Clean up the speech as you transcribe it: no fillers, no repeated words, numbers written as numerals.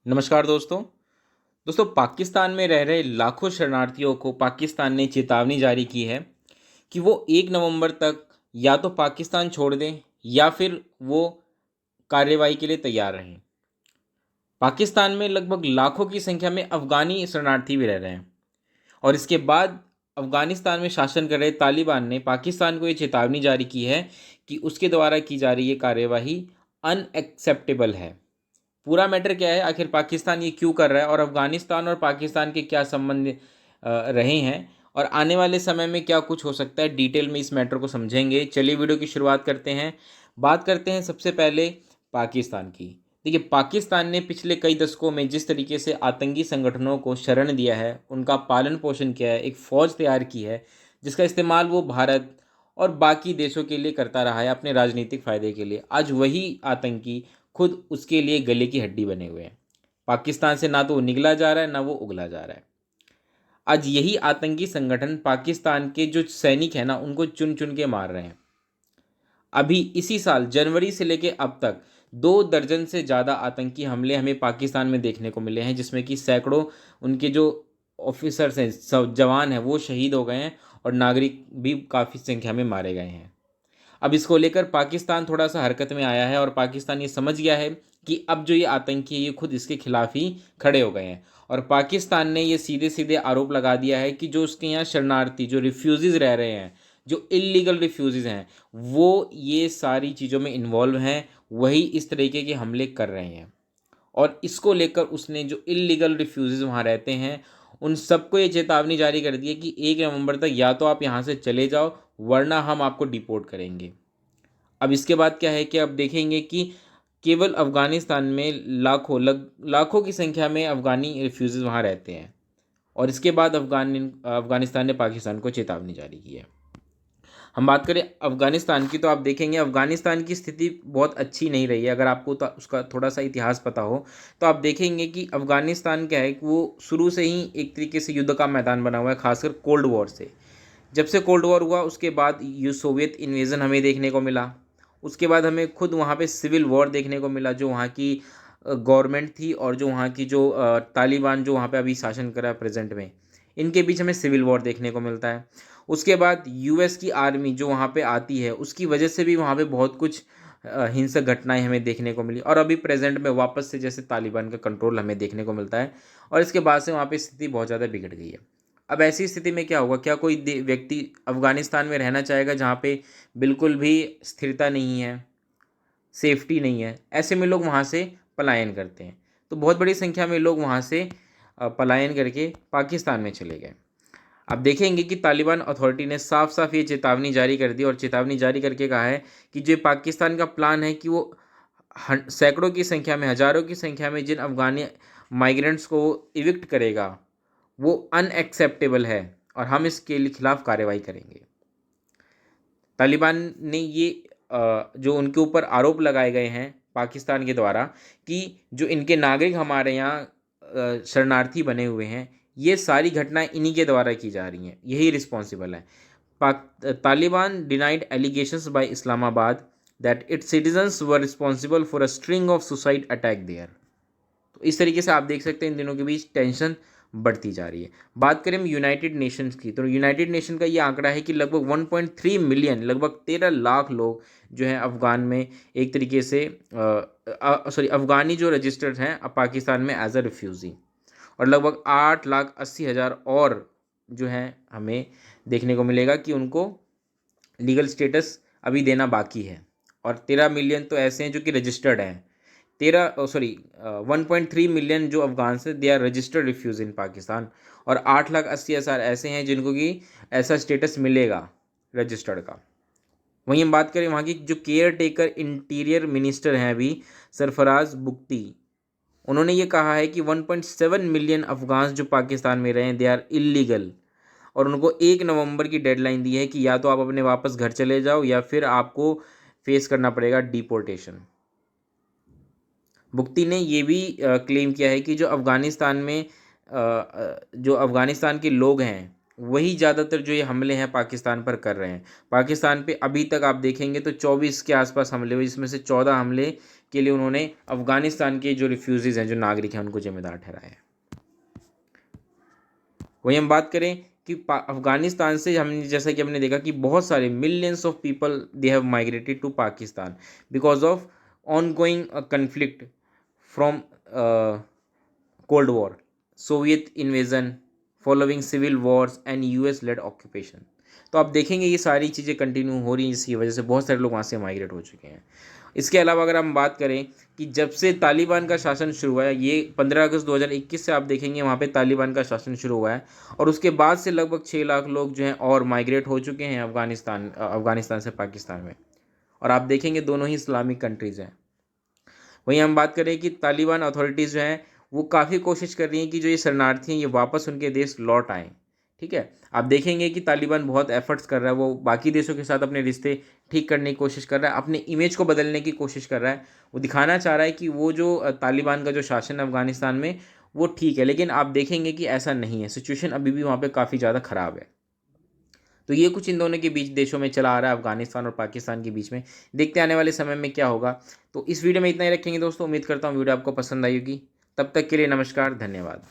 नमस्कार दोस्तों। पाकिस्तान में रह रहे लाखों शरणार्थियों को पाकिस्तान ने चेतावनी जारी की है कि वो 1 नवंबर तक या तो पाकिस्तान छोड़ दें या फिर वो कार्रवाई के लिए तैयार रहें। पाकिस्तान में लगभग लाखों की संख्या में अफ़गानी शरणार्थी भी रह रहे हैं और इसके बाद अफ़गानिस्तान में शासन कर रहे तालिबान ने पाकिस्तान को ये चेतावनी जारी की है कि उसके द्वारा की जा रही ये कार्यवाही अनएक्सेप्टेबल है। पूरा मैटर क्या है, आखिर पाकिस्तान ये क्यों कर रहा है और अफ़गानिस्तान और पाकिस्तान के क्या संबंध रहे हैं और आने वाले समय में क्या कुछ हो सकता है, डिटेल में इस मैटर को समझेंगे। चलिए वीडियो की शुरुआत करते हैं। बात करते हैं सबसे पहले पाकिस्तान की। देखिए, पाकिस्तान ने पिछले कई दशकों में जिस तरीके से आतंकी संगठनों को शरण दिया है, उनका पालन पोषण किया है, एक फ़ौज तैयार की है जिसका इस्तेमाल वो भारत और बाकी देशों के लिए करता रहा है अपने राजनीतिक फ़ायदे के लिए। आज वही आतंकी खुद उसके लिए गले की हड्डी बने हुए हैं। पाकिस्तान से ना तो वो निगला जा रहा है, ना वो उगला जा रहा है। आज यही आतंकी संगठन पाकिस्तान के जो सैनिक हैं ना, उनको चुन चुन के मार रहे हैं। अभी इसी साल जनवरी से लेके अब तक 2 दर्जन से ज़्यादा आतंकी हमले हमें पाकिस्तान में देखने को मिले हैं, जिसमें कि सैकड़ों उनके जो ऑफिसर्स हैं, सब जवान हैं, वो शहीद हो गए हैं और नागरिक भी काफ़ी संख्या में मारे गए हैं। अब इसको लेकर पाकिस्तान थोड़ा सा हरकत में आया है और पाकिस्तान ये समझ गया है कि अब जो ये आतंकी है ये खुद इसके खिलाफ ही खड़े हो गए हैं और पाकिस्तान ने ये सीधे सीधे आरोप लगा दिया है कि जो उसके यहाँ शरणार्थी जो रिफ्यूज़ीज़ रह रहे हैं, जो इलीगल रिफ्यूज़ीज़ हैं, वो ये सारी चीज़ों में इन्वॉल्व हैं, वही इस तरीके के हमले कर रहे हैं। और इसको लेकर उसने जो इलीगल रिफ्यूज़ीज़ वहाँ रहते हैं, उन सबको ये चेतावनी जारी कर दी है कि 1 नवंबर तक या तो आप यहाँ से चले जाओ, वरना हम आपको डिपोर्ट करेंगे। अब इसके बाद क्या है कि अब देखेंगे कि केवल अफ़गानिस्तान में लाखों की संख्या में अफ़गानी रिफ्यूज़ीज़ वहाँ रहते हैं और इसके बाद अफ़गानिस्तान ने पाकिस्तान को चेतावनी जारी की है। हम बात करें अफ़गानिस्तान की, तो आप देखेंगे अफ़गानिस्तान की स्थिति बहुत अच्छी नहीं रही है। अगर आपको उसका थोड़ा सा इतिहास पता हो तो आप देखेंगे कि अफ़गानिस्तान क्या है कि वो शुरू से ही एक तरीके से युद्ध का मैदान बना हुआ है, खासकर कोल्ड वॉर से। जब से कोल्ड वॉर हुआ उसके बाद ये सोवियत इन्वेज़न हमें देखने को मिला। उसके बाद हमें खुद वहाँ पे सिविल वॉर देखने को मिला, जो वहाँ की गवर्नमेंट थी और जो वहाँ की जो तालिबान जो वहाँ पे अभी शासन कर रहा है प्रेजेंट में, इनके बीच हमें सिविल वॉर देखने को मिलता है। उसके बाद यूएस की आर्मी जो वहाँ पे आती है, उसकी वजह से भी वहाँ पे बहुत कुछ हिंसक घटनाएं हमें देखने को मिली और अभी प्रेजेंट में वापस से जैसे तालिबान का कंट्रोल हमें देखने को मिलता है और इसके बाद से वहाँ पे स्थिति बहुत ज़्यादा बिगड़ गई है। अब ऐसी स्थिति में क्या होगा? क्या कोई व्यक्ति अफ़गानिस्तान में रहना चाहेगा जहाँ पे बिल्कुल भी स्थिरता नहीं है, सेफ्टी नहीं है? ऐसे में लोग वहाँ से पलायन करते हैं। तो बहुत बड़ी संख्या में लोग वहाँ से पलायन करके पाकिस्तान में चले गए। अब देखेंगे कि तालिबान अथॉरिटी ने साफ साफ ये चेतावनी जारी कर दी और चेतावनी जारी करके कहा है कि जो पाकिस्तान का प्लान है कि वो सैकड़ों की संख्या में, हज़ारों की संख्या में जिन अफ़गानी माइग्रेंट्स को इविक्ट करेगा, वो अनएक्सेप्टेबल है और हम इसके खिलाफ कार्रवाई करेंगे। तालिबान ने ये जो उनके ऊपर आरोप लगाए गए हैं पाकिस्तान के द्वारा कि जो इनके नागरिक हमारे यहाँ शरणार्थी बने हुए हैं, ये सारी घटनाएं इन्हीं के द्वारा की जा रही हैं, यही रिस्पॉन्सिबल है। Taliban denied allegations by Islamabad that its citizens were responsible for a string of suicide attack there. तो इस तरीके से आप देख सकते हैं इन दिनों के बीच टेंशन बढ़ती जा रही है। बात करें हम यूनाइटेड नेशंस की, तो यूनाइटेड नेशन का ये आंकड़ा है कि लगभग 1.3 मिलियन, लगभग 13 लाख लोग जो हैं अफ़गान में एक तरीके से अफ़गानी जो रजिस्टर्ड हैं पाकिस्तान में एज अ रिफ्यूज़ी, और लगभग 8,80,000 और जो हैं हमें देखने को मिलेगा कि उनको लीगल स्टेटस अभी देना बाकी है और 13 मिलियन तो ऐसे हैं जो कि रजिस्टर्ड हैं। 1.3 मिलियन जो अफगान से they are registered refugee in Pakistan और 8,80,000 ऐसे हैं जिनको कि ऐसा स्टेटस मिलेगा रजिस्टर्ड का। वहीं हम बात करें वहाँ की जो केयर टेकर इंटीरियर मिनिस्टर हैं अभी, सरफराज बुख्ती, उन्होंने ये कहा है कि 1.7 मिलियन अफगान जो पाकिस्तान में रहे हैं दे आर इलीगल और उनको 1 नवंबर की डेडलाइन दी है कि या तो आप अपने वापस घर चले जाओ या फिर आपको फेस करना पड़ेगा डिपोर्टेशन। बुख्ती ने ये भी क्लेम किया है कि जो अफ़गानिस्तान में जो अफ़गानिस्तान के लोग हैं वही ज़्यादातर जो ये हमले हैं पाकिस्तान पर कर रहे हैं। पाकिस्तान पे अभी तक आप देखेंगे तो 24 के आसपास हमले हुए, जिसमें से 14 हमले के लिए उन्होंने अफ़गानिस्तान के जो रिफ्यूजीज़ हैं, जो नागरिक हैं, उनको जिम्मेदार ठहराया है। वहीं हम बात करें कि अफ़गानिस्तान से हमने, जैसा कि हमने देखा कि बहुत सारे millions of people they have migrated to Pakistan because of ongoing conflict from cold war, Soviet invasion, following civil wars and US led occupation. तो आप देखेंगे ये सारी चीज़ें कंटिन्यू हो रही हैं, जिसकी वजह से बहुत सारे लोग वहाँ से माइग्रेट हो चुके हैं। इसके अलावा अगर हम बात करें कि जब से तालिबान का शासन शुरू हुआ है, ये 15 अगस्त 2021 से आप देखेंगे वहाँ पे तालिबान का शासन शुरू हुआ है, और उसके बाद से लगभग 6 लाख लोग जो हैं और माइग्रेट हो चुके हैं अफ़गानिस्तान से पाकिस्तान में। और आप देखेंगे दोनों ही इस्लामिक कंट्रीज़ हैं। वहीं हम बात करें कि तालिबान अथॉरिटीज़ जो हैं वो काफ़ी कोशिश कर रही हैं कि जो ये शरणार्थी हैं ये वापस उनके देश लौट आएँ। ठीक है, आप देखेंगे कि तालिबान बहुत एफर्ट्स कर रहा है, वो बाकी देशों के साथ अपने रिश्ते ठीक करने की कोशिश कर रहा है, अपने इमेज को बदलने की कोशिश कर रहा है। वो दिखाना चाह रहा है कि वो जो तालिबान का जो शासन है अफ़गानिस्तान में वो ठीक है, लेकिन आप देखेंगे कि ऐसा नहीं है, सिचुएशन अभी भी वहाँ पे काफ़ी ज़्यादा ख़राब है। तो ये कुछ इन दोनों के बीच देशों में चला आ रहा है, अफ़गानिस्तान और पाकिस्तान के बीच में। देखते आने वाले समय में क्या होगा। तो इस वीडियो में इतना ही रखेंगे दोस्तों, उम्मीद करता हूँ वीडियो आपको पसंद आई होगी। तब तक के लिए नमस्कार, धन्यवाद।